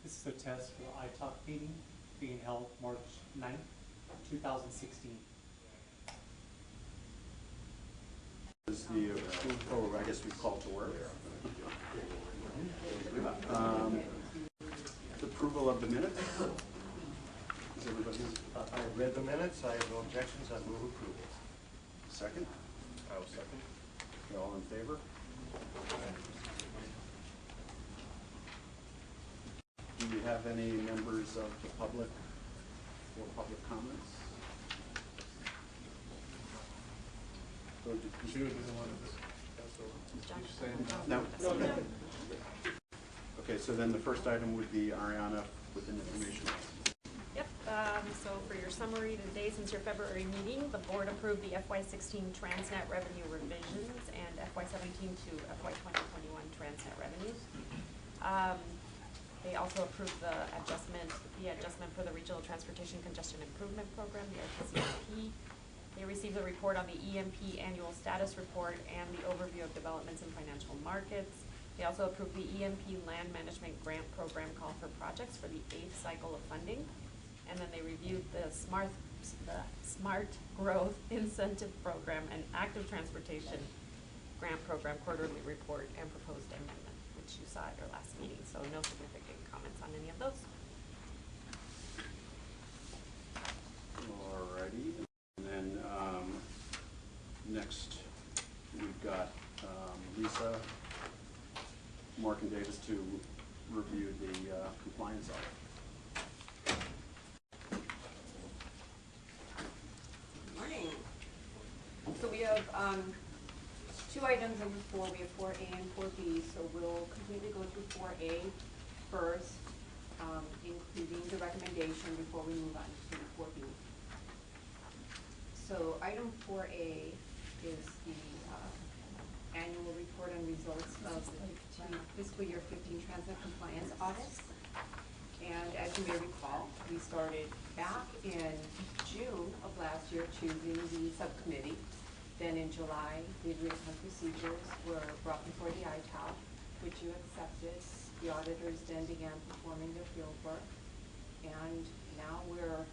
This is a test for the ITALC meeting being held March 9th, 2016. Is the, I guess we call to order. Approval of the minutes. Is everybody on? I read the minutes. I have no objections. I move approval. Second? I will second. Okay, all in favor? Do we have any members of the public for public comments? No. Okay, so then the first item would be Ariana with an information. Yep, so for your summary today, since your February meeting, the board approved the FY16 Transnet revenue revisions and FY17 to FY2021 Transnet revenues. They also approved the adjustment for the Regional Transportation Congestion Improvement Program, the RTCIP. They received the report on the EMP annual status report and the overview of developments in financial markets. They also approved the EMP Land Management Grant Program call for projects for the 8th cycle of funding. And then they reviewed the Smart Growth Incentive Program and Active Transportation Grant Program quarterly report and proposed amendment, which you saw at your last meeting. So no significant comments on any of those. Alrighty. And then next we've got Lisa, Mark, and Davis to review the compliance audit. Good morning. So we have two items under 4. We have 4A and 4B. So we'll completely go through 4A first, including the recommendation before we move on to 4B. So item 4A is the annual report on results of the fiscal year 15 Transnet compliance audits. And as you may recall, we started back in June of last year choosing the subcommittee. Then in July, the agreed upon procedures were brought before the ITALC, which you accepted. The auditors then began performing their field work. And now we're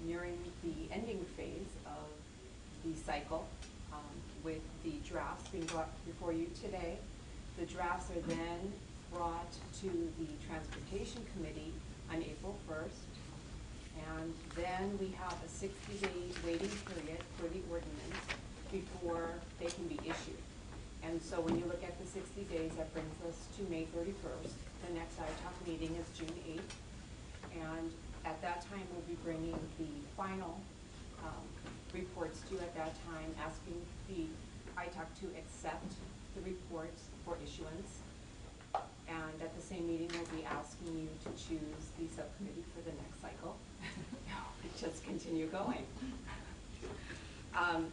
nearing the ending phase of the cycle with the drafts being brought before you today. The drafts are then brought to the Transportation Committee on April 1st. And then we have a 60-day waiting period for the ordinance before they can be issued. And so when you look at the 60 days, that brings us to May 31st. The next ITALC meeting is June 8th. And at that time, we'll be bringing the final reports due at that time, asking the ITALC to accept the reports for issuance. And at the same meeting, we'll be asking you to choose the subcommittee for the next cycle. Just continue going.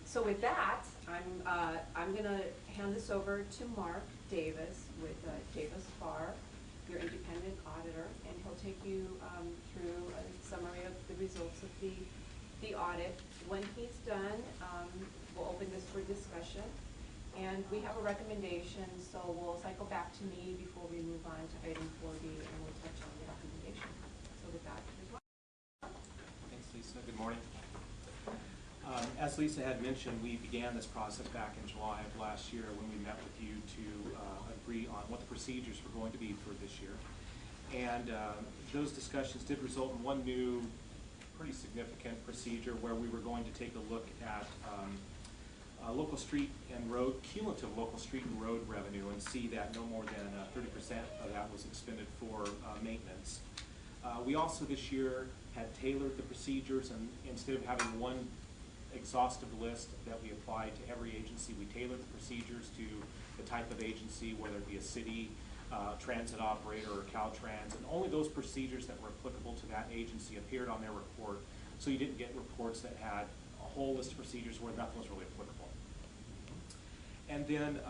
So with that, I'm going to hand this over to Mark Davis with Davis Farr, your independent auditor, and he'll take you through a summary of the results of the audit. When he's done, we'll open this for discussion. And we have a recommendation, so we'll cycle back to me before we move on to item 4B, and we'll touch on the recommendation. So with that, thanks, Lisa. Good morning. As Lisa had mentioned, we began this process back in July of last year when we met with you to agree on what the procedures were going to be for this year. And those discussions did result in one new, pretty significant procedure where we were going to take a look at local street and road, cumulative local street and road revenue, and see that no more than 30% of that was expended for maintenance. We also this year had tailored the procedures, and instead of having one exhaustive list that we applied to every agency, we tailored the procedures to the type of agency, whether it be a city, transit operator, or Caltrans, and only those procedures that were applicable to that agency appeared on their report, so you didn't get reports that had a whole list of procedures where nothing was really applicable. And then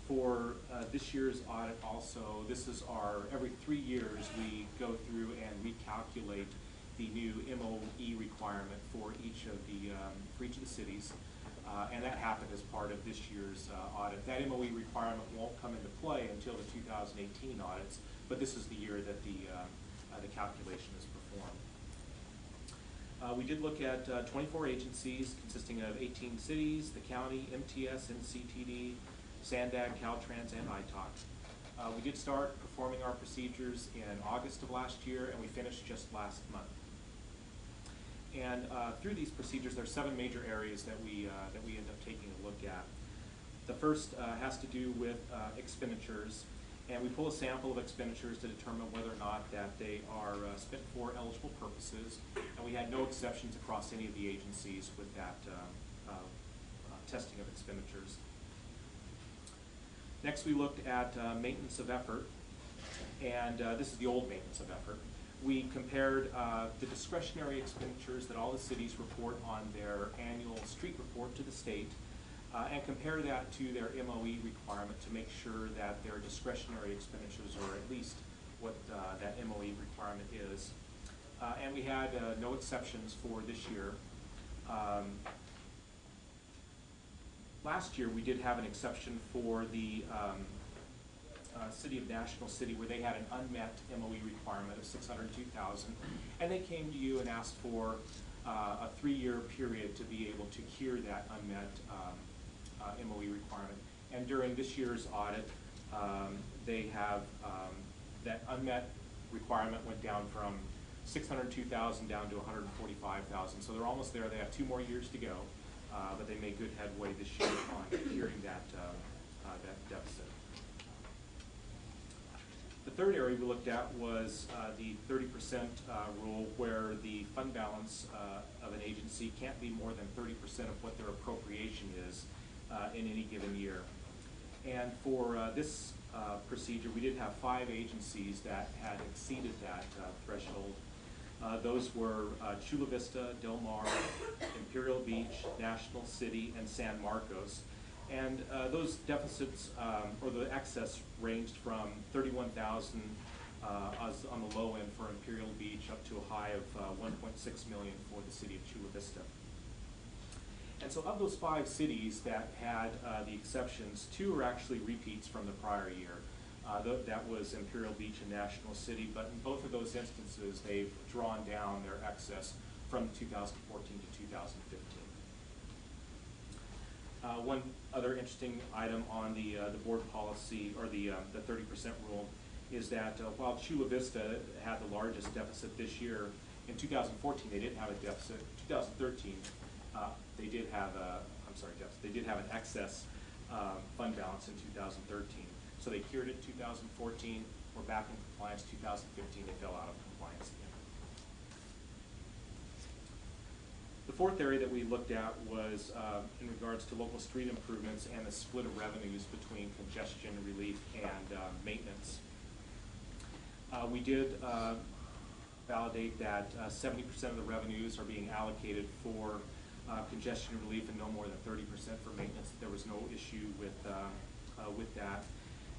for this year's audit also, this is our, every 3 years we go through and recalculate the new MOE requirement for each of the cities. And that happened as part of this year's audit. That MOE requirement won't come into play until the 2018 audits, but this is the year that the We did look at 24 agencies consisting of 18 cities, the county, MTS, NCTD, SANDAG, Caltrans, and ITOC. We did start performing our procedures in August of last year, and we finished just last month. And through these procedures, there are 7 major areas that we end up taking a look at. The first has to do with expenditures, and we pull a sample of expenditures to determine whether or not that they are spent for eligible purposes, and we had no exceptions across any of the agencies with that testing of expenditures. Next, we looked at maintenance of effort, and this is the old maintenance of effort. We compared the discretionary expenditures that all the cities report on their annual street report to the state, and compare that to their MOE requirement to make sure that their discretionary expenditures are at least what that MOE requirement is. And we had no exceptions for this year. Last year we did have an exception for the City of National City, where they had an unmet MOE requirement of $602,000, and they came to you and asked for a 3-year period to be able to cure that unmet MOE requirement. And during this year's audit, they have that unmet requirement went down from $602,000 down to $145,000. So they're almost there. They have 2 more years to go, but they made good headway this year on curing that deficit. The third area we looked at was the 30% rule, where the fund balance of an agency can't be more than 30% of what their appropriation is in any given year. And for this procedure, we did have 5 agencies that had exceeded that threshold. Those were Chula Vista, Del Mar, Imperial Beach, National City, and San Marcos. And those deficits, or the excess, ranged from $31,000 on the low end for Imperial Beach up to a high of $1.6 million for the city of Chula Vista. And so of those 5 cities that had the exceptions, 2 are actually repeats from the prior year. That was Imperial Beach and National City, but in both of those instances, they've drawn down their excess from 2014 to 2015. One other interesting item on the board policy, or the 30% rule, is that while Chula Vista had the largest deficit this year, in 2014 they didn't have a deficit. 2013 they did have they did have an excess fund balance in 2013. So they cured it in 2014. We're back in compliance. 2015 they fell out of compliance again. The fourth area that we looked at was in regards to local street improvements and the split of revenues between congestion relief and maintenance. We did validate that 70% of the revenues are being allocated for congestion relief and no more than 30% for maintenance. There was no issue with that.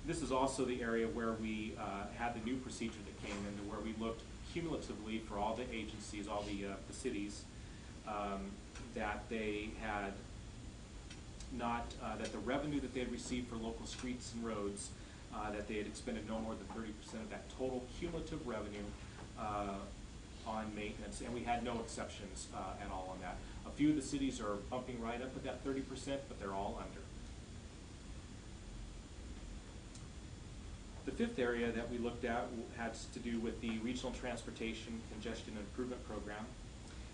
This is also the area where we had the new procedure that came into, where we looked cumulatively for all the agencies, all the cities, that they had not, that the revenue that they had received for local streets and roads, that they had expended no more than 30% of that total cumulative revenue on maintenance, and we had no exceptions at all on that. A few of the cities are bumping right up at that 30%, but they're all under. The fifth area that we looked at has to do with the Regional Transportation Congestion Improvement Program.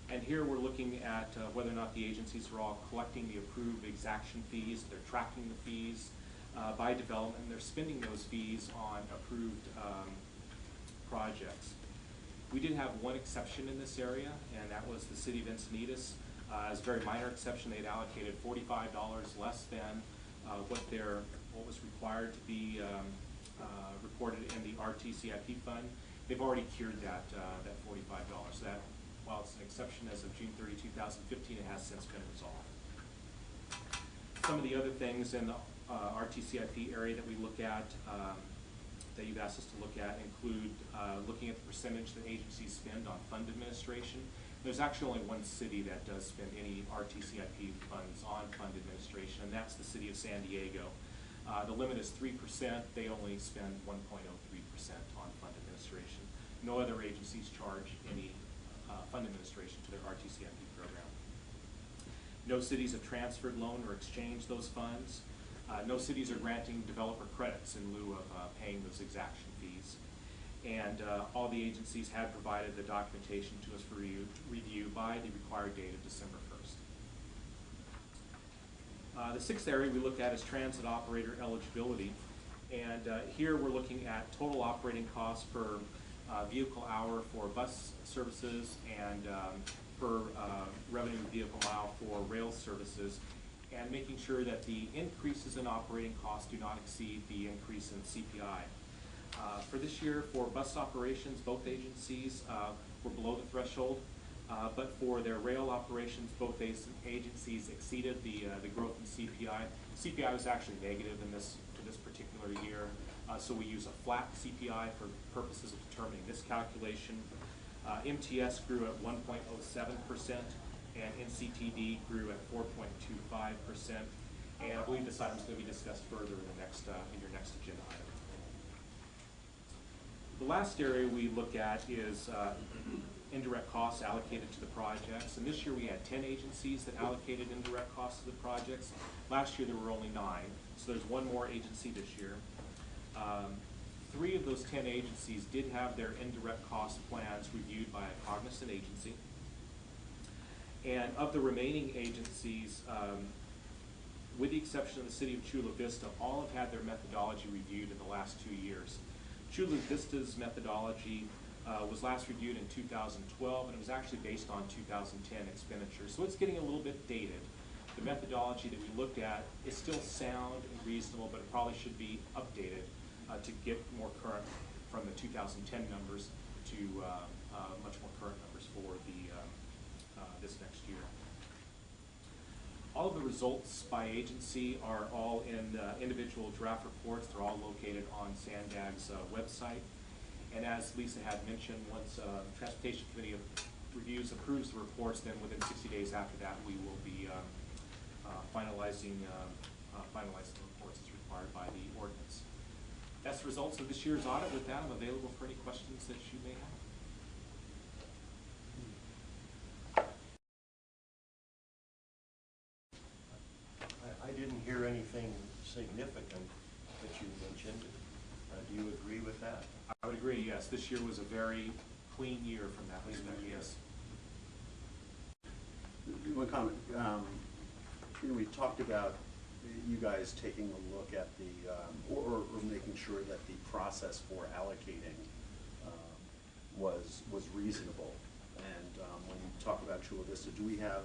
And here we're looking at whether or not the agencies are all collecting the approved exaction fees, they're tracking the fees by development, and they're spending those fees on approved projects. We did have one exception in this area, and that was the city of Encinitas. As a very minor exception, they'd allocated $45 less than what was required to be reported in the RTCIP fund. They've already cured that $45. So that, while it's an exception as of June 30, 2015, it has since been resolved. Some of the other things in the RTCIP area that we look at, that you've asked us to look at, include looking at the percentage that agencies spend on fund administration. There's actually only one city that does spend any RTCIP funds on fund administration, and that's the city of San Diego. The limit is 3%. They only spend 1.03% on fund administration. No other agencies charge any fund administration to their RTCMP program. No cities have transferred, loaned, or exchanged those funds. No cities are granting developer credits in lieu of paying those exaction fees. And all the agencies had provided the documentation to us for review by the required date of December 1st. The sixth area we look at is transit operator eligibility. And here we're looking at total operating costs per vehicle hour for bus services and per revenue vehicle mile for rail services, and making sure that the increases in operating costs do not exceed the increase in CPI. For this year, for bus operations, both agencies were below the threshold, but for their rail operations, both agencies exceeded the growth in CPI. CPI was actually negative in this particular year, so we use a flat CPI for purposes of determining this calculation. MTS grew at 1.07%, and NCTD grew at 4.25%. And I believe this item is going to be discussed further in the next in your next agenda item. The last area we look at is indirect costs allocated to the projects. And this year we had 10 agencies that allocated indirect costs to the projects. Last year there were only 9, so there's one more agency this year. 3 of those 10 agencies did have their indirect cost plans reviewed by a cognizant agency. And of the remaining agencies, with the exception of the city of Chula Vista, all have had their methodology reviewed in the last 2 years. Chula Vista's methodology was last reviewed in 2012, and it was actually based on 2010 expenditures. So it's getting a little bit dated. The methodology that we looked at is still sound and reasonable, but it probably should be updated to get more current from the 2010 numbers to much more current numbers for the this next year. All of the results by agency are all in individual draft reports. They're all located on SANDAG's website. And as Lisa had mentioned, once Transportation Committee approves the reports, then within 60 days after that, we will be finalizing the reports as required by the ordinance. That's the results of this year's audit. With that, I'm available for any questions that you may have. I didn't hear anything significant that you mentioned. Do you agree with that? I would agree, yes. This year was a very clean year from that respect, yes. One comment. We talked about you guys taking a look at the, or making sure that the process for allocating was reasonable. And when you talk about Chula Vista, do we have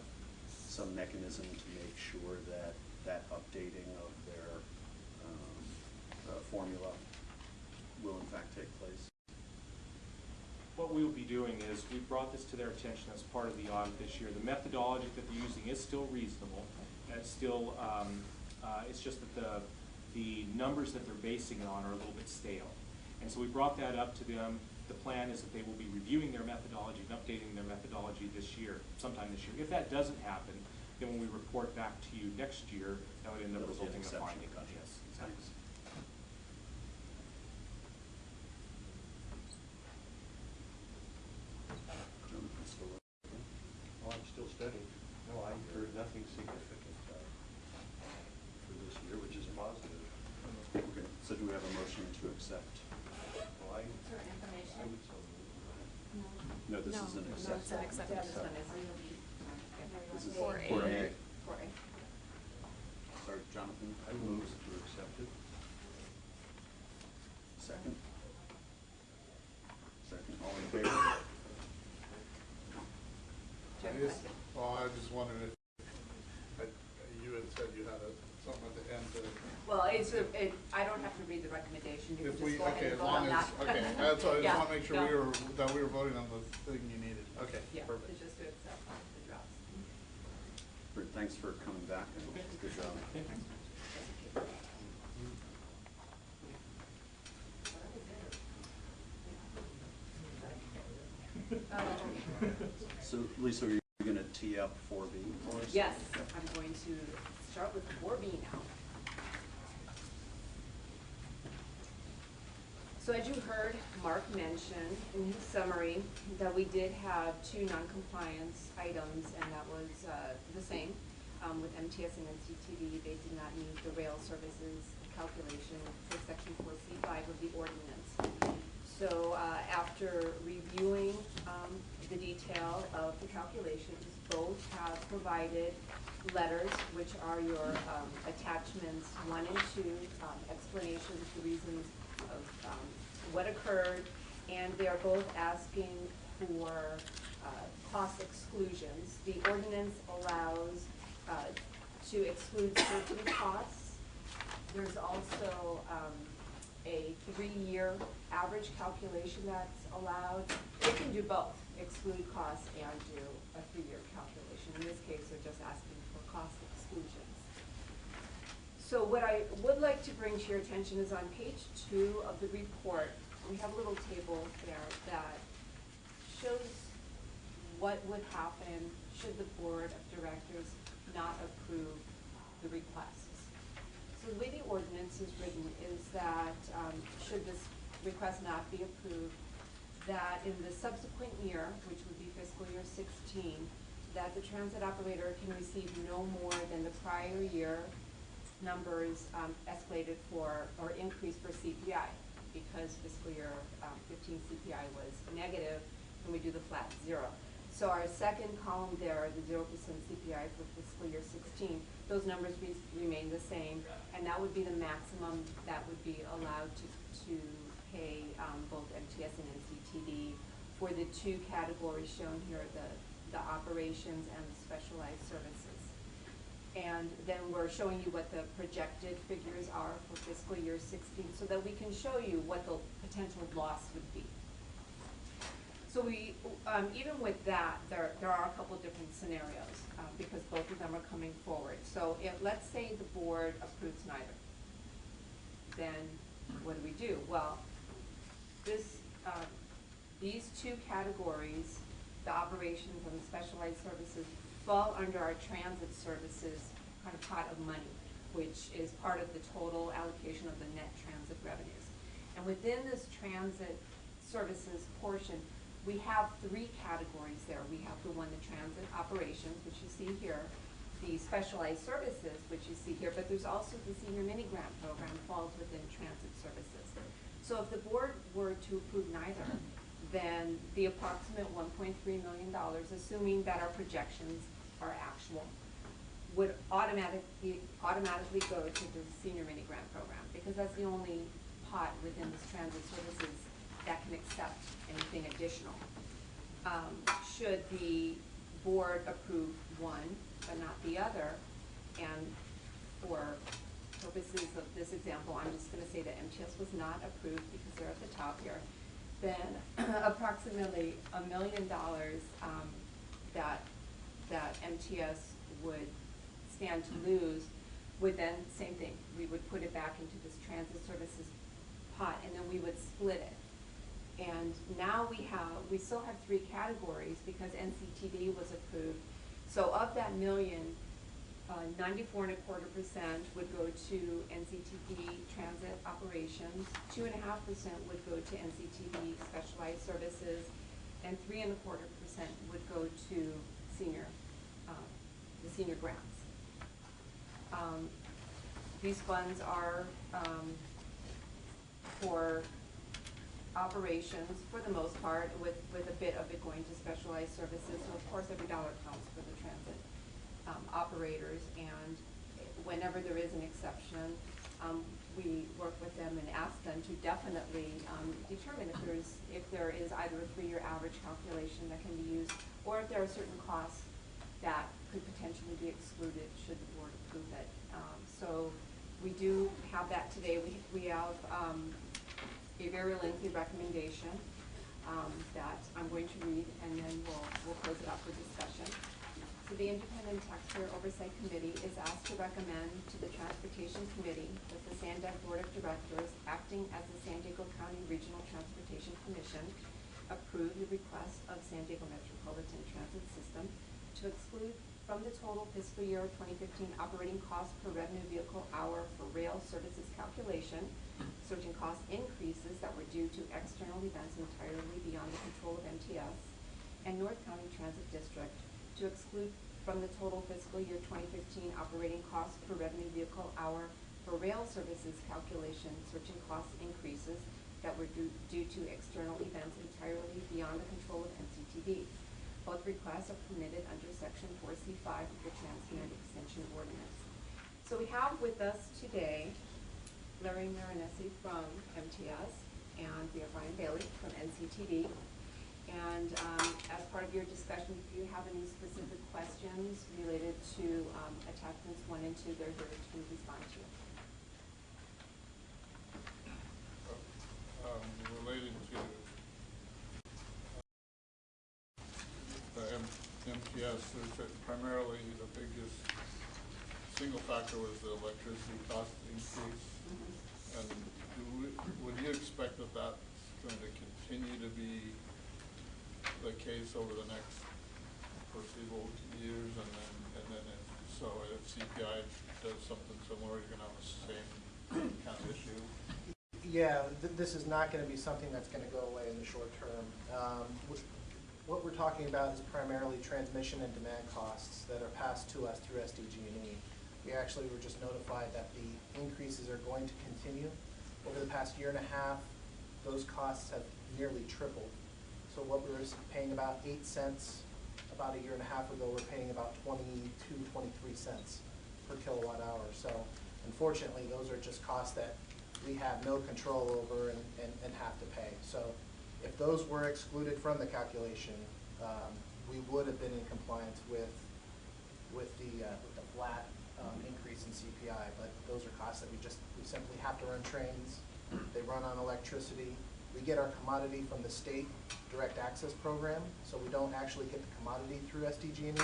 some mechanism to make sure that that updating of their formula will in fact take place? What we will be doing is we brought this to their attention as part of the audit this year. The methodology that they're using is still reasonable. And it's still, it's just that the numbers that they're basing it on are a little bit stale. And so we brought that up to them. The plan is that they will be reviewing their methodology and updating their methodology this year, sometime this year. If that doesn't happen, then when we report back to you next year, that would end up resulting in a finding. Yes, exactly. Well, I'm still studying. No, I heard nothing significant for this year, which is positive. Okay, so do we have a motion to accept? Well, I would so No, this is an accept. No, it's an accept. This one is This is 4A. 4A. 4A. Sorry, Jonathan. I move to accept it. Second. Second. All in favor? Well, I just wondered if you had said you had something at the end to. Well, I don't have to read the recommendation. You can If just we, go ahead okay, and as vote long on as, that. okay, that's all, I just Yeah, want to make sure no. that we were voting on the thing you needed. Okay, Yeah, perfect. it's just to accept the drafts. Thanks for coming back and good job. Okay, thanks. So, Lisa, are you going to tee up 4B for us? Yes, I'm going to start with 4B now. So as you heard Mark mention in his summary, that we did have 2 non-compliance items, and that was the same with MTS and NCTD. They did not meet the rail services calculation for section 4C5 of the ordinance. So after reviewing the detail of the calculations, both have provided letters, which are your attachments 1 and 2, explanations, the reasons of what occurred, and they are both asking for cost exclusions. The ordinance allows to exclude certain costs. There's also a 3-year average calculation that's allowed. They can do both, exclude costs and do a 3-year calculation. In this case, they're just asking for cost exclusions. So what I would like to bring to your attention is on page 2 of the report, we have a little table there that shows what would happen should the board of directors not approve the requests. So the way the ordinance is written is that should this request not be approved, that in the subsequent year, which would be fiscal year 16, that the transit operator can receive no more than the prior year numbers escalated for or increased for CPI, because fiscal year 15 CPI was negative, and we do the flat 0. So our second column there, the 0% CPI for fiscal year 16, those numbers remain the same, and that would be the maximum that would be allowed to pay both MTS and NCTD for the 2 categories shown here, the operations and the specialized services. And then we're showing you what the projected figures are for fiscal year 16, so that we can show you what the potential loss would be. So we, even with that, there are a couple different scenarios because both of them are coming forward. So let's say the board approves neither. Then what do? Well, these 2 categories, the operations and the specialized services, fall under our transit services kind of pot of money, which is part of the total allocation of the net transit revenues. And within this transit services portion, we have 3 categories there. We have the transit operations, which you see here, the specialized services, which you see here, but there's also the senior mini grant program falls within transit services. So if the board were to approve neither, then the approximate $1.3 million, assuming that our projections are actual, would automatically go to the senior mini grant program, because that's the only pot within this transit services that can accept anything additional. Should the board approve one but not the other, and for purposes of this example, I'm just going to say that MTS was not approved because they're at the top here, then approximately $1 million that MTS would stand to lose would then, same thing, we would put it back into this transit services pot, and then we would split it. And now we still have 3 categories because NCTD was approved. So of that $1 million, 94.25% would go to NCTD transit operations, 2.5% would go to NCTD specialized services, and 3.25% would go to the senior grants. These funds are for operations for the most part, with a bit of it going to specialized services. So of course every dollar counts for the transit operators, and whenever there is an exception, we work with them and ask them to definitely determine if there is either a 3-year average calculation that can be used, or if there are certain costs that could potentially be excluded should the board approve it. So we do have that today. We have a very lengthy recommendation that I'm going to read, and then we'll close it up for discussion. So the Independent Taxpayer Oversight Committee is asked to recommend to the Transportation Committee that the SANDAC Board of Directors, acting as the San Diego County Regional Transportation Commission, approve the request of San Diego Metropolitan Transit System to exclude from the total fiscal year 2015 operating cost per revenue vehicle hour for rail services calculation, certain cost increases that were due to external events entirely beyond the control of MTS, and North County Transit District to exclude from the total fiscal year 2015 operating cost per revenue vehicle hour for rail services calculation, certain cost increases that were due to external events entirely beyond the control of NCTD. Both requests are permitted under Section 4C5 of the Transnet Extension Ordinance. So we have with us today Larry Marinesi from MTS, and we have Ryan Bailey from NCTD. And as part of your discussion, if you have any specific questions related to attachments 1 and 2, they're here to respond to. Relating to MTS, primarily the biggest single factor was the electricity cost increase. And would you expect that that's going to continue to be the case over the next foreseeable years? And then if CPI does something similar, you're going to have the same kind of issue? Yeah, this is not going to be something that's going to go away in the short term. What we're talking about is primarily transmission and demand costs that are passed to us through SDG&E. We actually were just notified that the increases are going to continue. Over the past year and a half, those costs have nearly tripled. So what we were paying about 8 cents about a year and a half ago, we're paying about 22, 23 cents per kilowatt hour. So unfortunately, those are just costs that we have no control over and have to pay. So if those were excluded from the calculation, we would have been in compliance with the flat increase in CPI. But those are costs that we simply have to run trains. They run on electricity. We get our commodity from the state direct access program, so we don't actually get the commodity through SDG&E.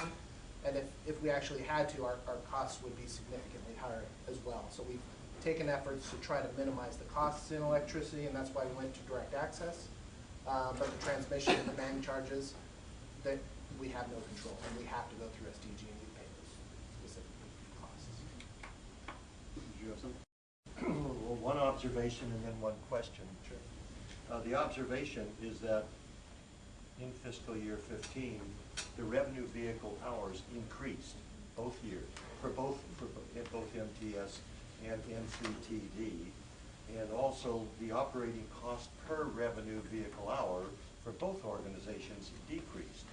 And if we actually had to, our costs would be significantly higher as well. So we've taken efforts to try to minimize the costs in electricity, and that's why we went to direct access. But the transmission and demand charges, that we have no control, and we have to go through SDG&E to pay those specific costs. Did you have something? Well, one observation and then one question. Sure. The observation is that in fiscal year 15, the revenue vehicle hours increased both years, for both MTS and NCTD, and also the operating cost per revenue vehicle hour for both organizations decreased.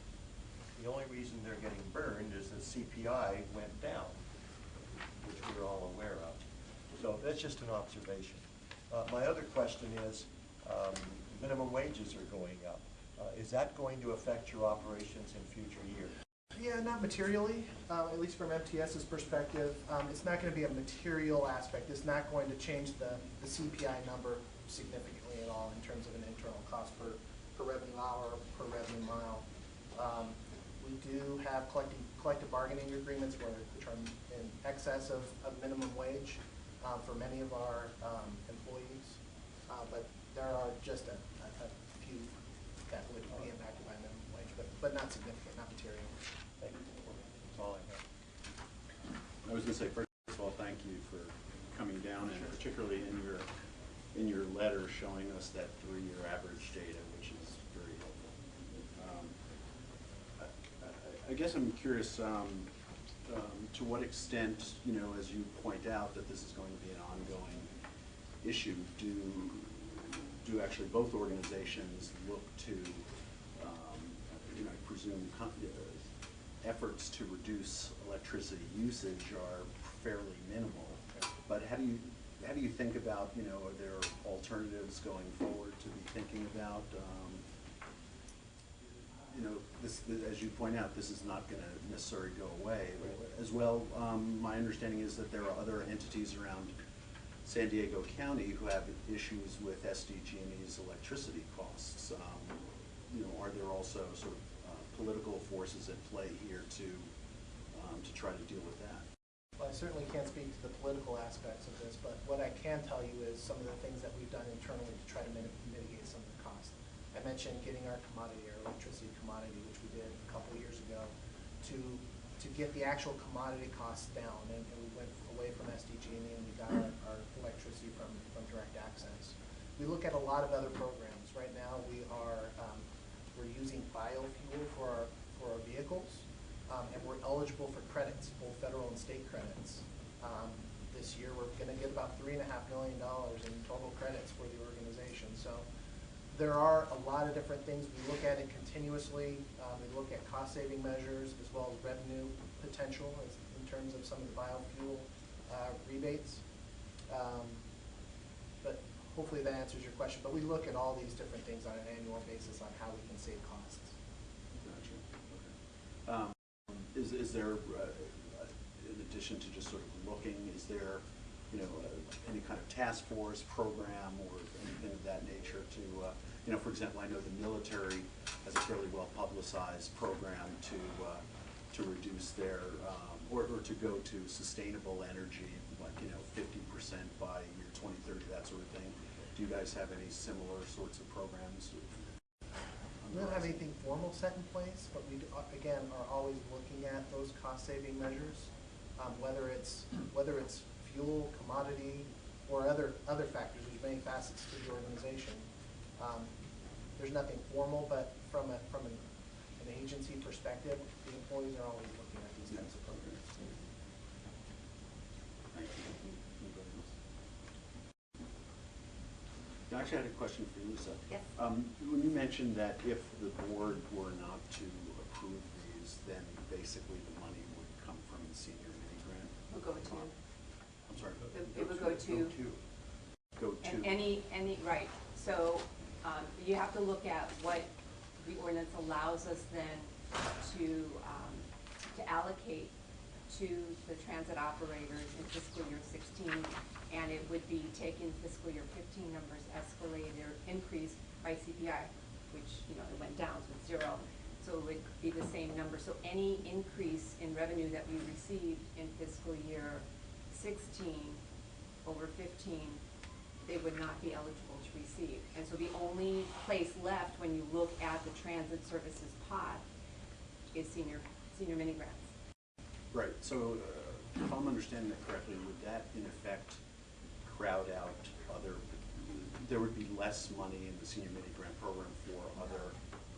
The only reason they're getting burned is that CPI went down, which we're all aware of. So that's just an observation. My other question is, minimum wages are going up. Is that going to affect your operations in future years? Yeah, not materially, at least from MTS's perspective. It's not going to be a material aspect. It's not going to change the CPI number significantly at all in terms of an internal cost per revenue hour, per revenue mile. We do have collective bargaining agreements which are in excess of minimum wage for many of our employees, but there are just a few that would be impacted by minimum wage, but not significant, not material. Thank you. That's all I have. I was going to say, first of all, thank you for coming down, and particularly in your letter showing us that 3-year average data, which is very helpful. I guess I'm curious to what extent, as you point out that this is going to be an ongoing issue, do actually both organizations look to, I presume, efforts to reduce electricity usage are fairly minimal. But how do you think about, are there alternatives going forward to be thinking about? This, as you point out, this is not going to necessarily go away. As well, my understanding is that there are other entities around San Diego County who have issues with SDG&E's electricity costs. Are there also sort of political forces at play here to try to deal with that? Well, I certainly can't speak to the political aspects of this, but what I can tell you is some of the things that we've done internally to try to mitigate some of the costs. I mentioned getting our commodity, our electricity commodity, which we did a couple years ago, to to get the actual commodity costs down, and we went away from SDG&E and we got our electricity from direct access. We look at a lot of other programs. Right now we're using biofuel for our vehicles, and we're eligible for credits, both federal and state credits. This year we're going to get about $3.5 million in total credits for the organization. So there are a lot of different things. We look at it continuously. We look at cost-saving measures as well as revenue potential in terms of some of the biofuel rebates. But hopefully that answers your question. But we look at all these different things on an annual basis on how we can save costs. Gotcha. Okay. Is there, in addition to just sort of looking, is there, any kind of task force program or anything of that nature to, for example, I know the military has a fairly well publicized program to reduce their, or to go to sustainable energy, like, 50% by year 2030, that sort of thing. Do you guys have any similar sorts of programs? We don't have anything formal set in place, but we, again, are always looking at those cost-saving measures, whether it's fuel, commodity, or other factors. There's many facets to the organization. There's nothing formal, but from an agency perspective, the employees are always looking at these types of programs. Thank you. Anybody else? I actually had a question for you, Lisa. Yes. When you mentioned that if the board were not to approve these, then basically the money would come from the senior mini grant. We'll go to. I'm sorry. It would go to. Go to. Any, right. So you have to look at what the ordinance allows us then to allocate to the transit operators in fiscal year 16, and it would be taking fiscal year 15 numbers, escalated or increased by CPI, which it went down, so it's 0. So it would be the same number. So any increase in revenue that we received in fiscal year 16 over 15, they would not be eligible to receive. And so the only place left when you look at the transit services pot is senior mini grants. Right. So if I'm understanding that correctly, would that in effect crowd out other? There would be less money in the senior mini grant program for other.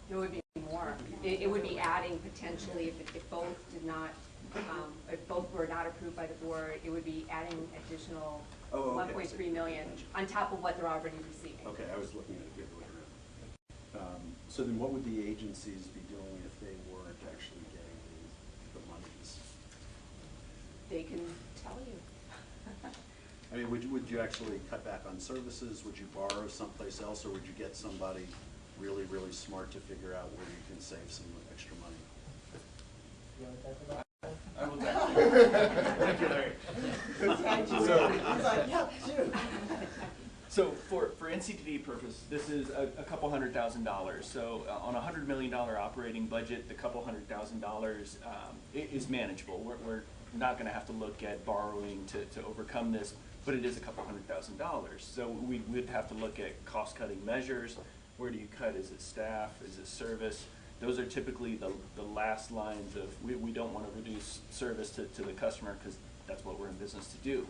There would be more. It would be adding potentially if both did not. If both were not approved by the board, it would be adding additional 1.3 million on top of what they're already receiving. Okay, I was looking at it the other way around. So then what would the agencies be doing if they weren't actually getting the monies? They can tell you. I mean, would you actually cut back on services? Would you borrow someplace else, or would you get somebody really, really smart to figure out where you can save some extra money? You want to talk about? I will thank you, Larry. So for NCTD purpose, this is a couple $100,000. So on a $100 million operating budget, the couple $100,000 is manageable. We're not going to have to look at borrowing to overcome this, but it is a couple $100,000. So we would have to look at cost-cutting measures. Where do you cut? Is it staff? Is it service? Those are typically the last lines of, we don't want to reduce service to the customer because that's what we're in business to do.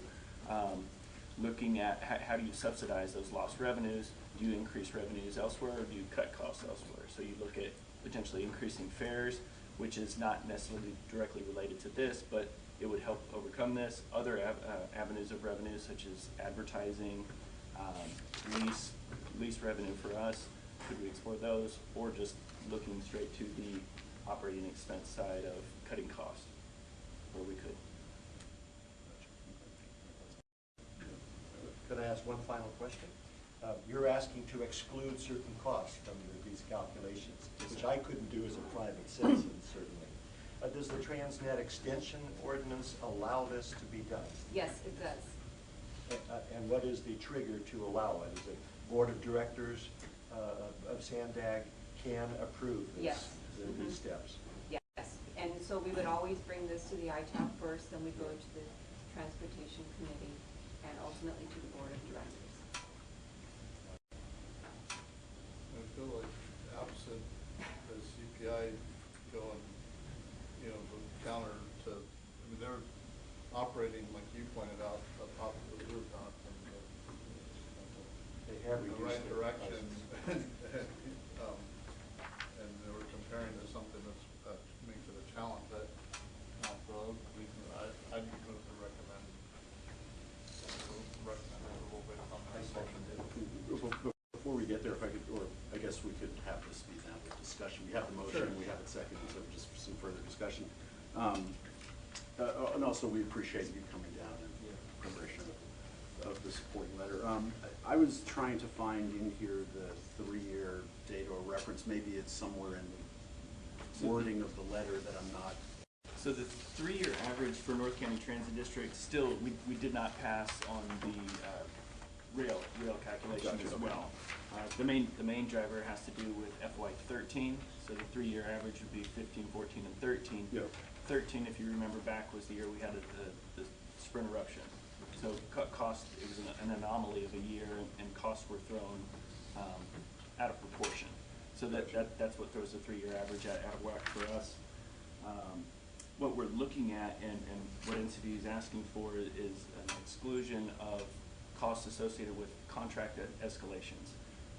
Looking at how do you subsidize those lost revenues? Do you increase revenues elsewhere, or do you cut costs elsewhere? So you look at potentially increasing fares, which is not necessarily directly related to this, but it would help overcome this. Other avenues of revenue, such as advertising, lease revenue for us, could we explore those, or just looking straight to the operating expense side of cutting costs where we could. Could I ask one final question? You're asking to exclude certain costs from these calculations, which I couldn't do as a private citizen, certainly. Does the Transnet Extension Ordinance allow this to be done? Yes, it does. And what is the trigger to allow it? Is it Board of Directors of Sandag can approve this, yes. These steps? Yes, and so we would always bring this to the ITAP first, then we go to the Transportation Committee, and ultimately to the Board of Directors. I feel like absent the CPI going, the counter have in the reduced right their direction. prices. And they were comparing to something that makes it a challenge. For those reasons, I'd be going to recommend approval based on that motion. Before we get there, if I could, or I guess we could have this be now the discussion. We have the motion, Sure. we have it second, so just some further discussion. And also, we appreciate you coming down and preparation of the supporting letter. I was trying to find in here the 3-year date or reference. Maybe it's somewhere in the wording of the letter that I'm not. So the 3-year average for North County Transit District, still, we did not pass on the rail calculation Gotcha, as okay. well. The main driver has to do with FY13, so the 3-year average would be 15, 14, and 13. Yep. 13, if you remember back, was the year we had the sprint eruption. So cost, it was an anomaly of a year, and costs were thrown out of proportion. So that's what throws the 3-year average out of whack for us. What we're looking at and what NCD is asking for is an exclusion of costs associated with contract escalations.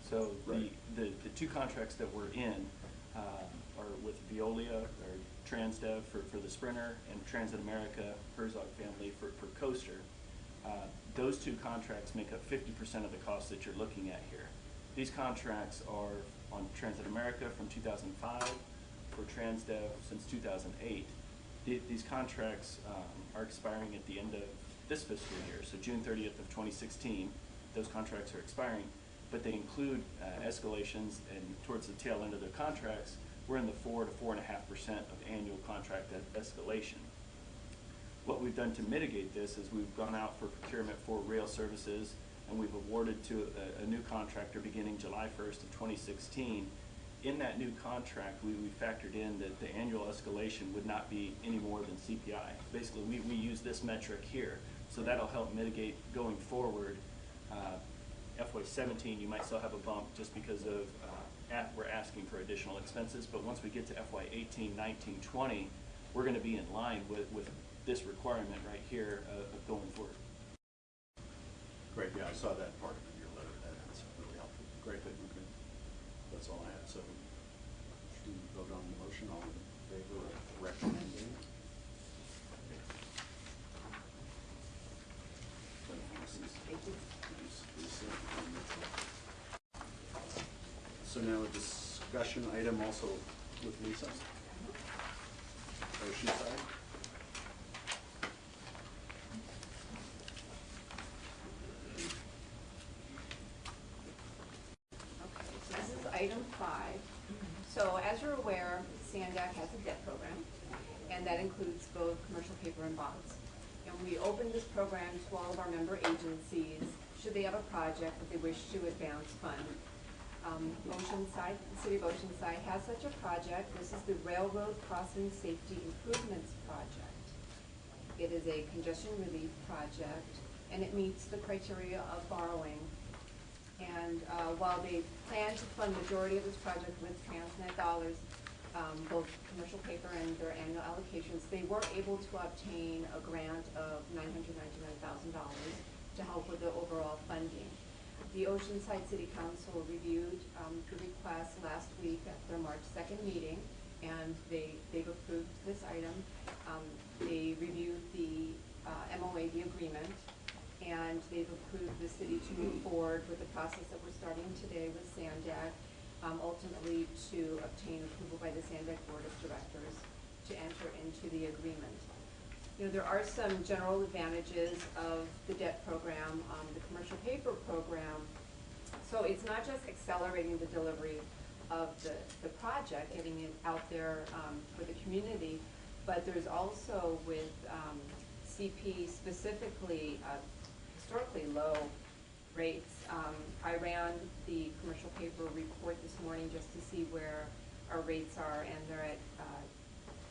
So Right. the 2 contracts that we're in are with Veolia or Transdev for the Sprinter, and Transit America, Herzog family for Coaster. Those 2 contracts make up 50% of the costs that you're looking at here. These contracts are on Transit America from 2005, for Transdev since 2008. These contracts are expiring at the end of this fiscal year, so June 30th of 2016. Those contracts are expiring, but they include escalations, and towards the tail end of their contracts, we're in the 4 to 4.5% of annual contract escalation. What we've done to mitigate this is we've gone out for procurement for rail services, and we've awarded to a new contractor beginning July 1st of 2016. In that new contract, we factored in that the annual escalation would not be any more than CPI. Basically, we use this metric here, so that'll help mitigate going forward. FY17, you might still have a bump just because of we're asking for additional expenses, but once we get to FY18, 19, 20, we're going to be in line with this requirement right here of going forward. Great, yeah, I saw that part of your letter. That's really helpful. Great, okay. That's all I had. So, should we vote on the motion? All in favor of recommending? Thank you. So now a discussion item also with Lisa. Oceanside. Okay, so this is item 5. So as you're aware, SANDAC has a debt program, and that includes both commercial paper and bonds. And we opened this program to all of our member agencies, should they have a project that they wish to advance fund. Oceanside, the city of Oceanside has such a project. This is the Railroad Crossing Safety Improvements Project. It is a congestion relief project, and it meets the criteria of borrowing. And while they plan to fund the majority of this project with Transnet dollars, both commercial paper and their annual allocations, they were able to obtain a grant of $999,000 to help with the overall funding. The Oceanside City Council reviewed the request last week at their March 2nd meeting, and they've approved this item. They reviewed the MOA, the agreement, and they've approved the city to move forward with the process that we're starting today with SANDAC, ultimately to obtain approval by the SANDAC Board of Directors to enter into the agreement. You know, there are some general advantages of the debt program, the commercial paper program. So it's not just accelerating the delivery of the project, getting it out there for the community, but there's also with CP specifically historically low rates. I ran the commercial paper report this morning just to see where our rates are, and they're at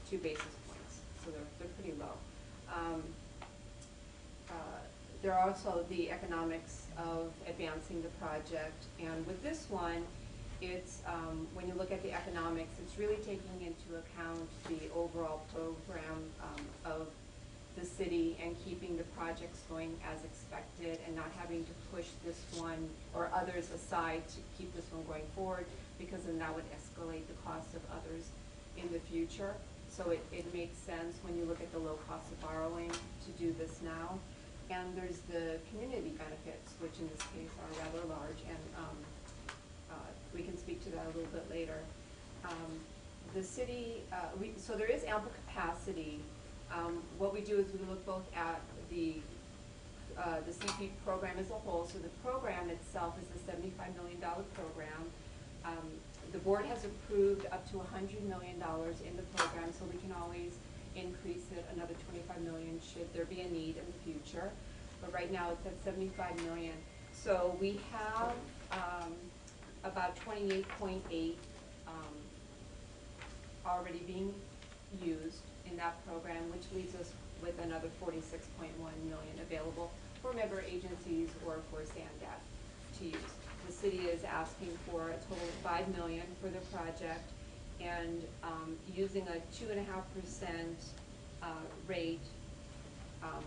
2 basis points, so they're pretty low. There are also the economics of advancing the project, and with this one, it's when you look at the economics, it's really taking into account the overall program of the city and keeping the projects going as expected and not having to push this one or others aside to keep this one going forward, because then that would escalate the cost of others in the future. So it makes sense when you look at the low cost of borrowing to do this now. And there's the community benefits, which in this case are rather large, and we can speak to that a little bit later. The city, so there is ample capacity. What we do is we look both at the CP program as a whole. So the program itself is a $75 million program. The board has approved up to $100 million in the program, so we can always increase it another $25 million should there be a need in the future. But right now it's at $75 million. So we have about 28.8 already being used in that program, which leaves us with another 46.1 million available for member agencies or for SANDAC to use. The city is asking for a total of $5 million for the project, and using a 2.5% rate,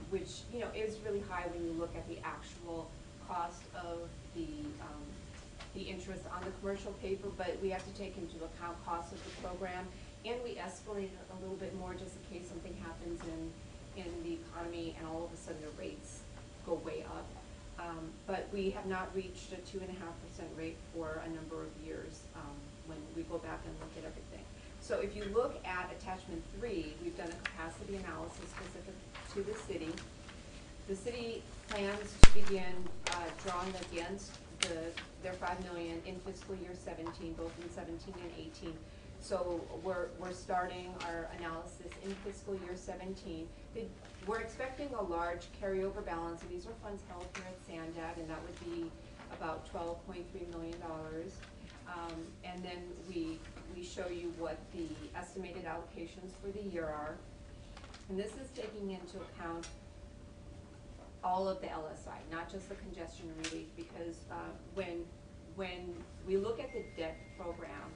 which is really high when you look at the actual cost of the interest on the commercial paper, but we have to take into account costs of the program, and we escalate a little bit more just in case something happens in the economy and all of a sudden the rates go way up. But we have not reached a 2.5% rate for a number of years when we go back and look at everything. So if you look at attachment 3, we've done a capacity analysis specific to the city. The city plans to begin drawing against their $5 million in fiscal year 17, both in 17 and 18. So we're starting our analysis in fiscal year 17. We're expecting a large carryover balance, and these are funds held here at SANDAG, and that would be about $12.3 million. And then we show you what the estimated allocations for the year are. And this is taking into account all of the LSI, not just the congestion relief, because when we look at the debt program,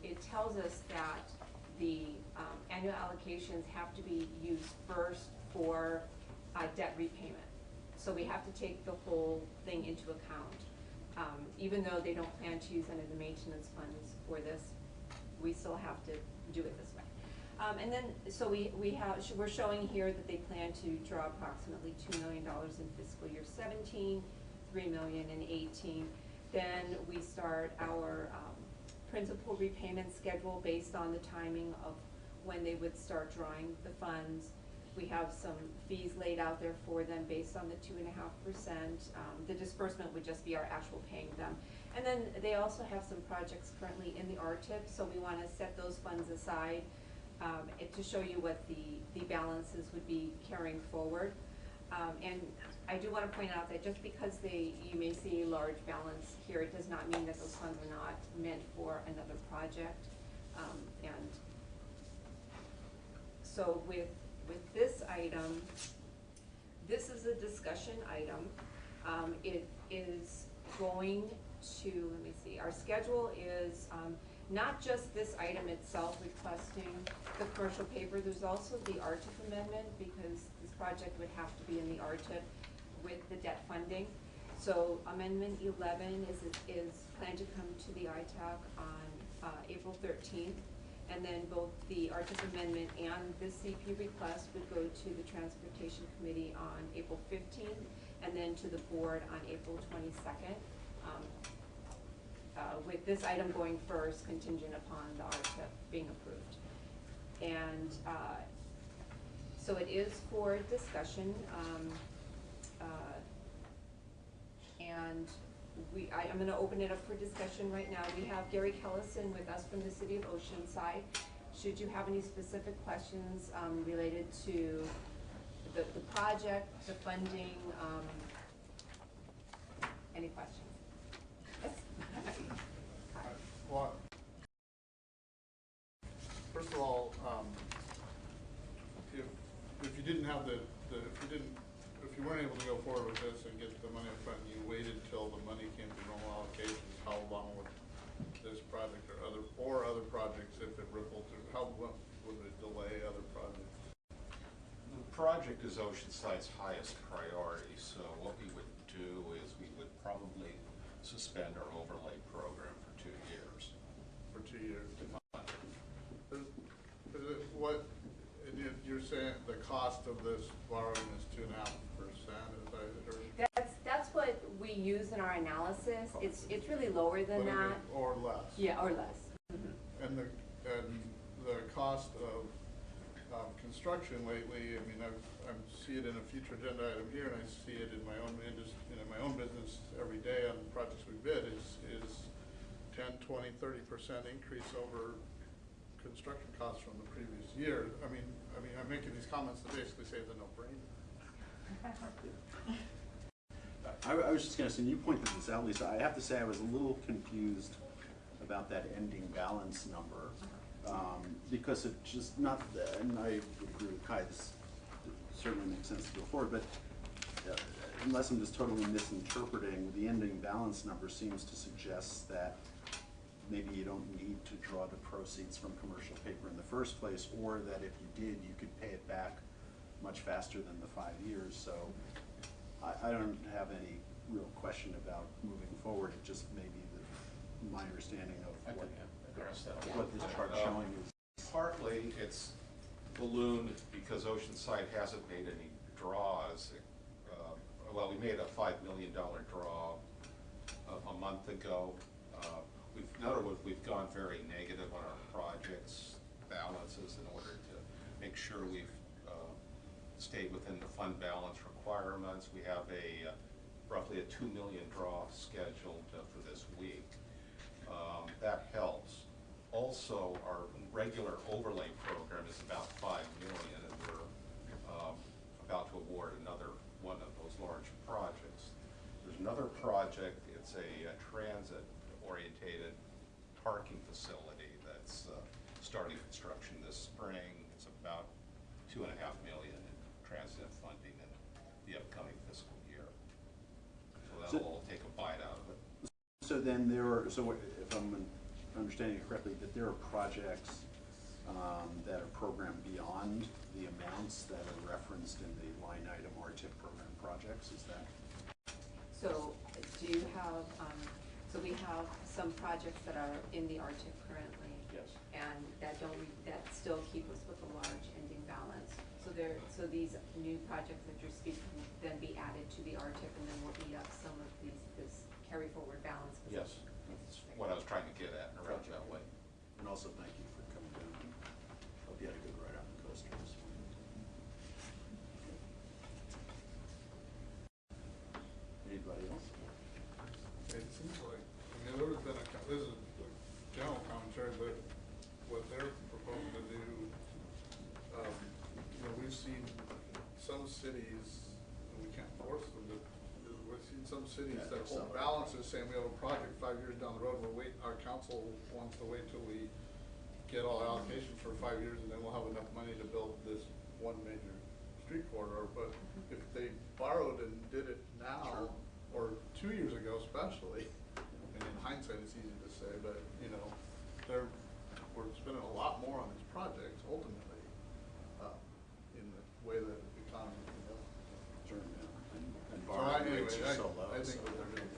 it tells us that the annual allocations have to be used first for debt repayment. So we have to take the whole thing into account. Even though they don't plan to use any of the maintenance funds for this, we still have to do it this way. And then, so we're showing here that they plan to draw approximately $2 million in fiscal year 17, $3 million in 18. Then we start our principal repayment schedule based on the timing of when they would start drawing the funds. We have some fees laid out there for them based on the 2.5%. The disbursement would just be our actual paying them. And then they also have some projects currently in the RTIP, so we want to set those funds aside to show you what the balances would be carrying forward. And I do want to point out that just because you may see a large balance here, it does not mean that those funds are not meant for another project. And so with this item, this is a discussion item. It is going to, let me see, our schedule is not just this item itself requesting the commercial paper, there's also the RTIP amendment, because this project would have to be in the RTIP with the debt funding. So Amendment 11 is planned to come to the ITAC on April 13th. And then both the RTIP amendment and the CP request would go to the Transportation Committee on April 15th, and then to the board on April 22nd. With this item going first, contingent upon the RTIP being approved. And so it is for discussion. And I'm going to open it up for discussion right now. We have Gary Kellison with us from the City of Oceanside. Should you have any specific questions related to the project, the funding, any questions? Yes? Well, first of all, if you didn't have if you weren't able to go forward with this and get the money up front, and you waited till the money came to normal allocations, how long would this project or other projects, if it rippled through, how would it delay other projects? project is Oceanside's highest priority, so what we would do is we would probably suspend our overlay program for 2 years. For 2 years. To fund it. Is it what, and you're saying the cost of this borrowing is 2.5%, as I heard? That's what we use in our analysis. It's really lower than that. Or less? Yeah, or less. And the cost of construction lately, I mean, I see it in a future agenda item here, and I see it in my own business every day on projects we bid, is 10, 20, 30% increase over construction costs from the previous year. I mean, I'm making these comments to basically say it's a no-brainer. I was just gonna say, you pointed this out, Lisa, I have to say I was a little confused about that ending balance number. Because it just not, and I agree with Kai, this certainly makes sense to go forward, but unless I'm just totally misinterpreting, the ending balance number seems to suggest that maybe you don't need to draw the proceeds from commercial paper in the first place, or that if you did, you could pay it back much faster than the 5 years. So I don't have any real question about moving forward. It just may be my understanding of what this chart's showing is. Partly it's ballooned because Oceanside hasn't made any draws. Well, we made a $5 million draw a month ago. In other words, we've gone very negative on our projects balances in order to make sure we've stayed within the fund balance requirements. We have roughly a $2 million draw scheduled for this week. That helps. Also, our regular overlay program is about $5 million, and we're about to award another one of those large projects. There's another project. It's a transit-orientated parking facility that's starting construction this spring. It's about $2.5 million in transit funding in the upcoming fiscal year. So that'll all take a bite out of it. So then if I'm understanding it correctly, that there are projects that are programmed beyond the amounts that are referenced in the line item RTIP program projects, is that? So do you have, so we have some projects that are in the RTIP currently. Yes. And that still keep us with a large ending balance. So these new projects that you're speaking will then be added to the RTIP, and then we'll eat up some of this carry forward balance. Yes, that's what I was trying to get at in a roundabout way. And also thank you for coming down. Hope you had a good ride on the coaster this morning. Anybody else? It seems like, there would have been this is a general commentary, but what they're proposing to do, we've seen some cities, and we can't force them to, we've seen some cities that hold balances saying we have a project 5 years down the road, our council wants to wait till we get all allocations for 5 years, and then we'll have enough money to build this one major street corridor. But if they borrowed and did it now, or 2 years ago especially, and in hindsight it's easy to say, but we're spending a lot more on these projects ultimately, in the way that the economy can go. Sure, yeah. And So borrowing anyway, rates are so low. I think what they're doing.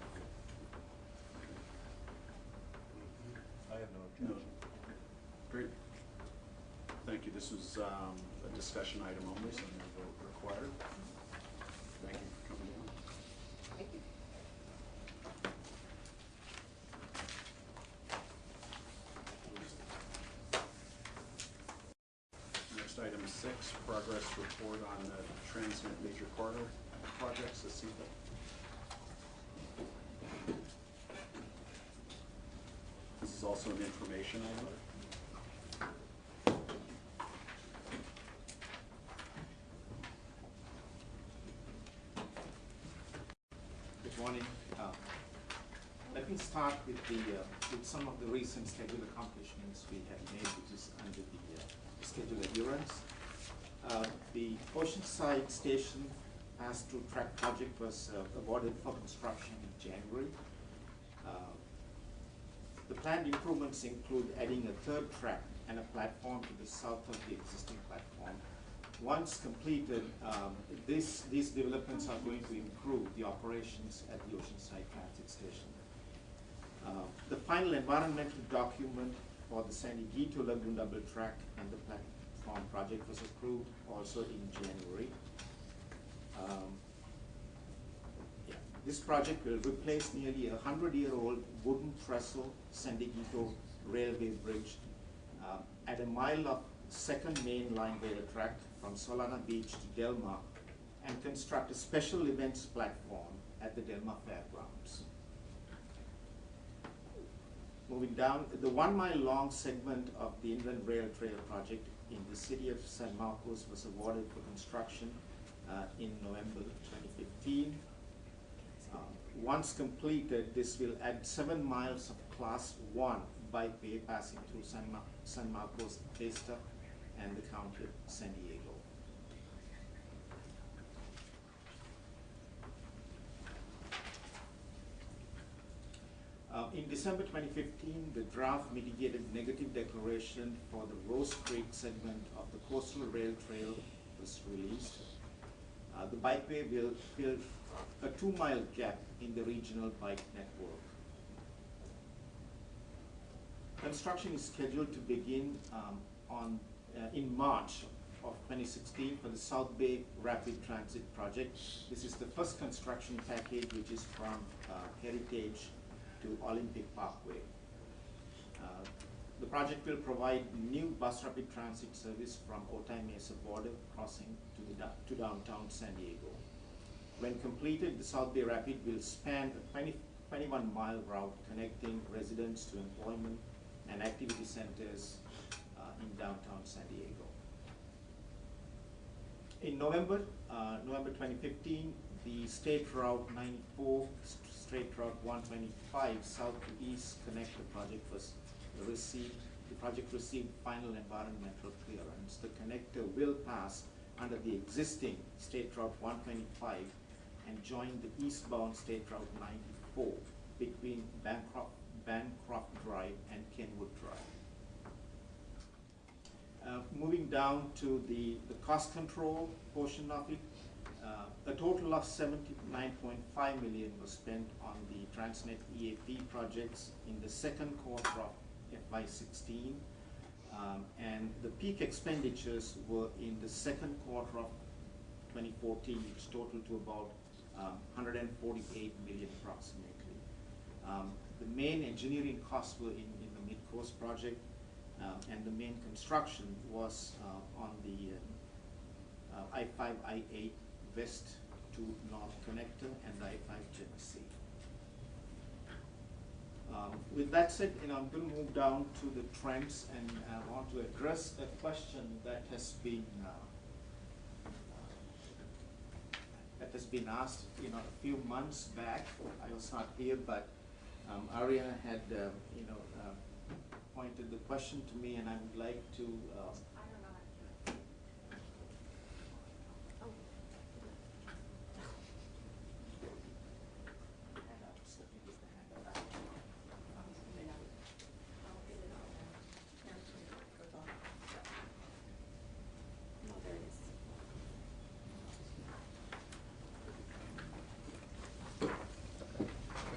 I have no objection. Great. Thank you. This was a discussion item only, so no vote required. Thank you for coming down. Thank you. Next, item 6, progress report on the Transnet Major Corridor projects, the CEPA. This is also an information item. Good morning. Let me start with some of the recent schedule accomplishments we have made, which is under the schedule adherence. The Oceanside Station Pass-Through Track project was awarded for construction in January. The planned improvements include adding a third track and a platform to the south of the existing platform, Once completed, these developments are going to improve the operations at the Oceanside Transit Station. The final environmental document for the San Diego Lagoon double track and the platform project was approved also in January. This project will replace nearly a 100-year-old wooden trestle San Diego railway bridge at a mile of second main line rail track from Solana Beach to Delmar, and construct a special events platform at the Delmar Fairgrounds. Moving down, the 1 mile long segment of the Inland Rail Trail project in the city of San Marcos was awarded for construction in November 2015. Once completed, this will add 7 miles of Class 1 bikeway passing through San Marcos, Vista, and the county of San Diego. In December 2015, the draft mitigated negative declaration for the Rose Creek segment of the Coastal Rail Trail was released. The bikeway will fill a 2 mile gap in the regional bike network. Construction is scheduled to begin in March of 2016 for the South Bay Rapid Transit Project. This is the first construction package which is from Heritage to Olympic Parkway. The project will provide new bus rapid transit service from Otay Mesa border crossing to downtown San Diego. When completed, the South Bay Rapid will span a 21-mile route connecting residents to employment and activity centers in downtown San Diego. In November 2015, the State Route 94, State Route 125 South to East Connector project was received. The project received final environmental clearance. The connector will pass under the existing State Route 125 and join the eastbound State Route 94 between Bancroft Drive and Kenwood Drive. Moving down to the cost control portion of it, a total of $79.5 million was spent on the Transnet EAP projects in the second quarter of FY16, and the peak expenditures were in the second quarter of 2014, which totaled to about $148 million approximately. The main engineering costs were in the Mid-Coast project, and the main construction was on the I-5, I-8 west to north connector and the I-5 Genesee. With that said, I'm going to move down to the trends, and I want to address a question that has been asked, a few months back. I was not here, but Ariana had, pointed the question to me, and I would like to.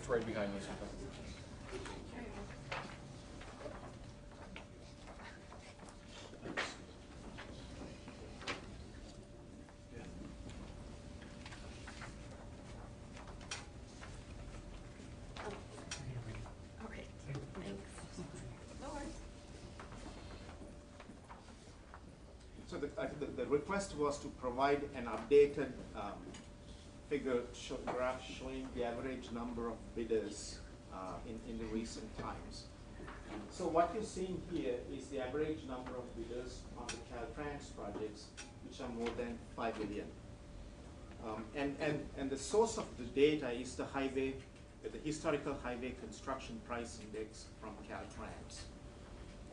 Right behind you. Okay, thanks. No worries. So the request was to provide an updated graph showing the average number of bidders in the recent times. So what you're seeing here is the average number of bidders on the Caltrans projects, which are more than 5 billion. And the source of the data is the historical highway construction price index from Caltrans.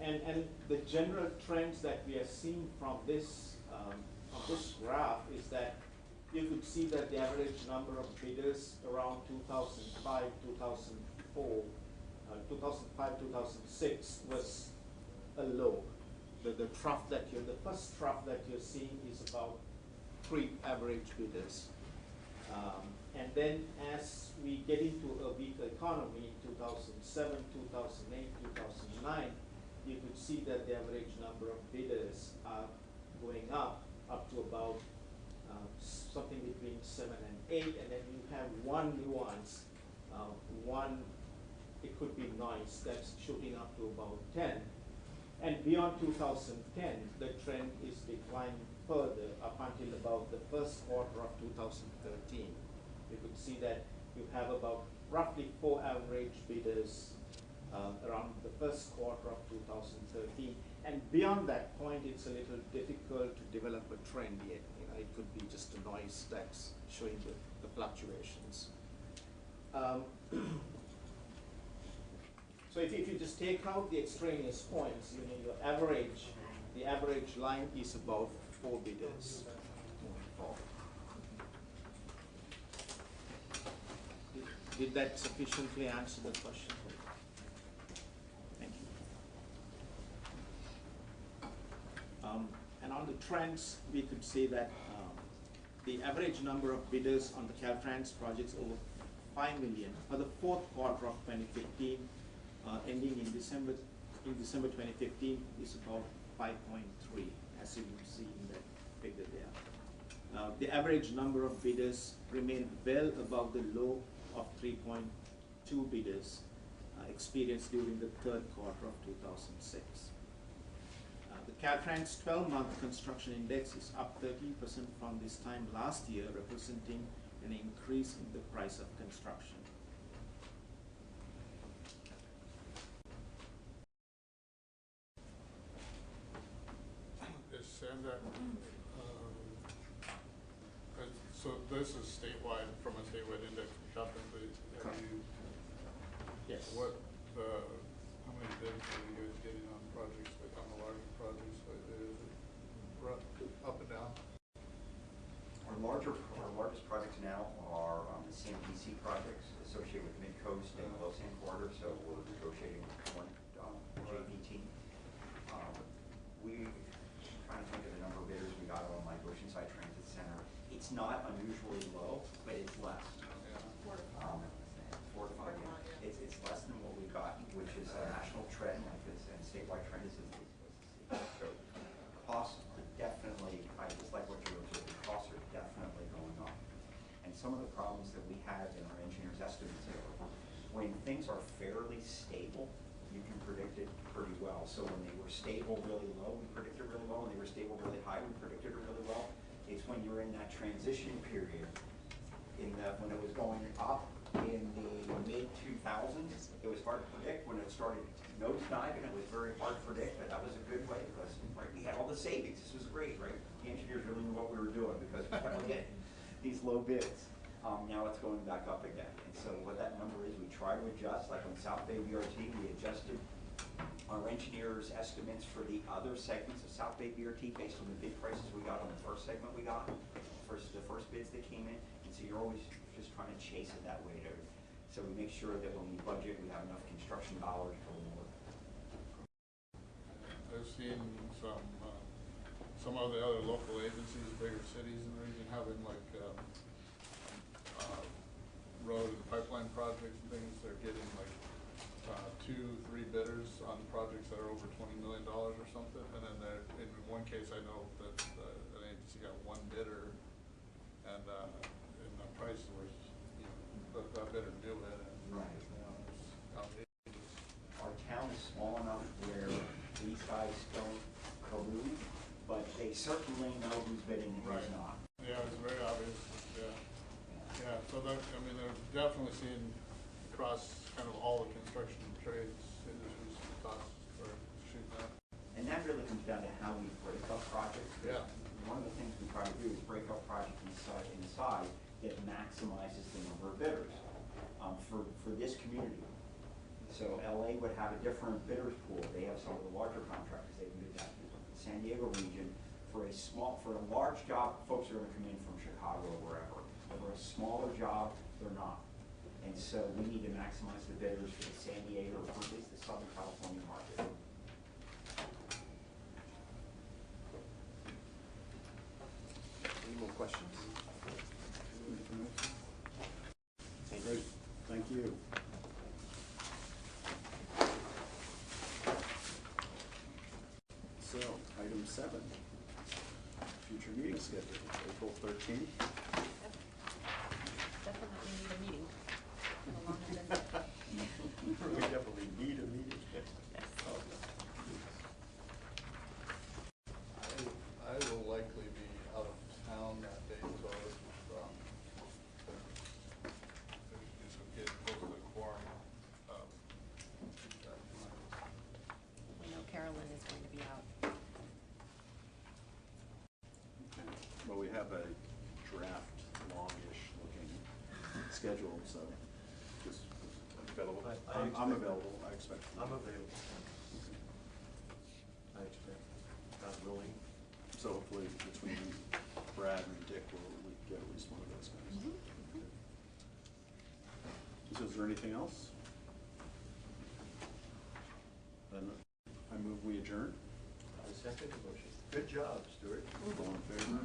And the general trends that we are seeing from this graph is that you could see that the average number of bidders around 2005, 2006 was a low. the trough that the first trough that you're seeing is about 3 average bidders. And then as we get into a weaker economy, 2007, 2008, 2009, you could see that the average number of bidders are going up to about something between 7 and 8, and then you have one nuance, it could be noise, that's shooting up to about 10. And beyond 2010, the trend is declining further up until about the first quarter of 2013. You could see that you have about roughly 4 average bidders around the first quarter of 2013. And beyond that point, it's a little difficult to develop a trend yet. You know, it could be just a noise that's showing the fluctuations. So if you just take out the extraneous points, you know, the average line is about 4 bidders. Did that sufficiently answer the question? Thank you. And on the trends, we could say that the average number of bidders on the Caltrans projects over 5 million for the fourth quarter of 2015, ending in December 2015, is about 5.3, as you can see in that figure there. The average number of bidders remained well above the low of 3.2 bidders experienced during the third quarter of 2006. The Caltrans 12-month construction index is up 13% from this time last year, representing an increase in the price of construction. Is Sanda, so this is statewide, from a statewide index, have you, Yes. How many bids are you guys getting on projects, like on the larger projects, is it up and down? Our largest projects now are the CMPC projects associated with Mid-Coast and the Los Angeles Corridor, so we're negotiating one JPT. We're trying to think of the number of bidders we got on like Oceanside Transit Center. It's not unusually low, but it's less. Yeah. 4 to 5. Yeah. It's less than what we got, which is a national trend like this, and statewide trend is so costs are definitely, I just like what you're observing, costs are definitely going up. And some of the problems that we had in our engineers' estimates are when things are fairly stable, you can predict it pretty well. So when they were stable really low, we predicted really well. When they were stable really high, we predicted it really well. It's when you're in that transition period, when it was going up in the mid-2000s, it was hard to predict. When it started nosediving, it was very hard to predict, but that was a good way because right, we had all the savings. This was great, right? The engineers really knew what we were doing because we kept getting these low bids. Now it's going back up again. And so what that number is, we try to adjust. Like on South Bay BRT, we adjusted our engineers' estimates for the other segments of South Bay BRT based on the bid prices we got on the first segment we got versus the first bids that came in. And so you're always just trying to chase it that way. So we make sure that when we budget, we have enough construction dollars for more. I've seen some of the other local agencies, bigger cities in the region, having like road and pipeline projects and things. They're getting like 2-3 bidders on projects that are over $20 million or something, and then in one case I know that an agency got 1 bidder, and the price was, that bidder knew it. And, right. It's outrageous. Our town is small enough where these guys don't collude, but they certainly know who's bidding and who's not. Yeah, it's very obvious. Yeah. So that, I mean, they're definitely seeing across kind of all the construction trades industries costs for shooting up. And that really comes down to how we break up projects. Yeah. One of the things we try to do is break up projects in size that maximizes the number of bidders for this community. So LA would have a different bidders pool. They have some of the larger contractors. They can bid that. The San Diego region, for a large job, folks are going to come in from Chicago or wherever. For a smaller job, they're not. And so we need to maximize the bidders for the San Diego, or at least the Southern California market. questions? Great, thank you. So, item 7, future meeting schedule, April 13th. Definitely need a meeting. Been a long agenda. We definitely need a meeting. Yes. I will likely be out of town that day, so if you get close to the quorum, keep that in mind. We know Carolyn is going to be out. Okay. Well, we have a draft, longish looking schedule, so just available. I'm available, I expect. I'm available. I expect, God willing. So hopefully between Brad and Dick, we get at least one of those guys. So is there anything else? Then I move we adjourn. I second the motion. Good job, Stuart. All in favor?